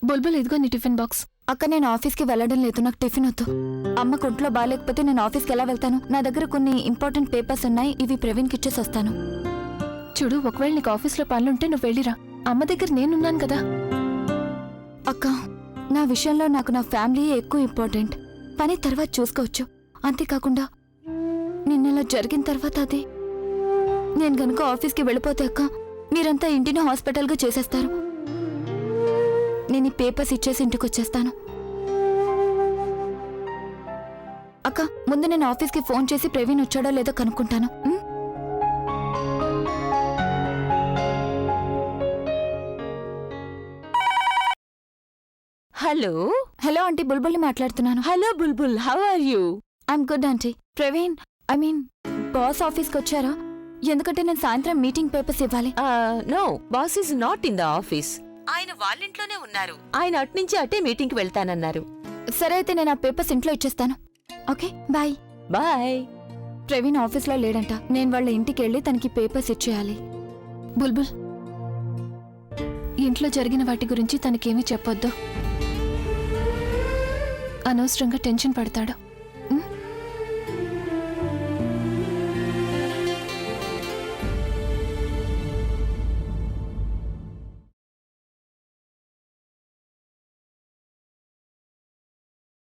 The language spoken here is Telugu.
బుల్బుల్ ఇదిగో నీ టిఫిన్ బాక్స్. అక్క నేను ఆఫీస్కి వెళ్ళడం లేదు, నాకు టిఫిన్ వద్దు. అమ్మకు ఒంట్లో బాగాలేకపోతే నేను ఆఫీస్కి ఎలా వెళ్తాను? నా దగ్గర కొన్ని ఇంపార్టెంట్ పేపర్స్ ఉన్నాయి, ఇవి ప్రవీణ్కి ఇచ్చేసి వస్తాను. చూడు, ఒకవేళ నీకు ఆఫీస్లో పనులుంటే నువ్వు వెళ్ళిరా, అమ్మ దగ్గర నేనున్నాను కదా. అక్క నా విషయంలో నాకు నా ఫ్యామిలీయే ఎక్కువ ఇంపార్టెంట్. పని తర్వాత చూసుకోవచ్చు. అంతేకాకుండా నిన్నలా జరిగిన తర్వాత అది నేను గనుక ఆఫీస్కి వెళ్ళిపోతే అక్క మీరంతా ఇంటిని హాస్పిటల్గా చేసేస్తారు. నేను ఈ పేపర్స్ ఇచ్చేసి ఇంటికి వచ్చేస్తాను. అక్క ముందు నేను ఆఫీస్కి ఫోన్ చేసి ప్రవీణ్ వచ్చాడో లేదో కనుక్కుంటాను. హలో హలో ఆంటీ, బుల్బుల్ని మాట్లాడుతున్నాను. Hello Bulbul, how are you? I'm good aunty. Praveen boss ఆఫీస్కి వచ్చారా? ఎందుకంటే నేను సాయంత్రం మీటింగ్ పేపర్స్ ఇవ్వాలి. No, boss is not in the office. ఆయన వాళ్ళింట్లోనే ఉన్నారు. ఆయన అట్నుంచి అటే మీటింగ్ కి వెళ్తానన్నారు. సరే అయితే నేను ఆ పేపర్స్ ఇంట్లో ఇచ్చేస్తాను. Okay bye. బాయ్. ప్రవీణ్ ఆఫీస్లో లేడంట, నేను వాళ్ళ ఇంటికి వెళ్ళి తనకి పేపర్స్ ఇచ్చేయాలి. బుల్బుల్, ఇంట్లో జరిగిన వాటి గురించి తనకేమీ చెప్పొద్దు, అనవసరంగా టెన్షన్ పడతాడు.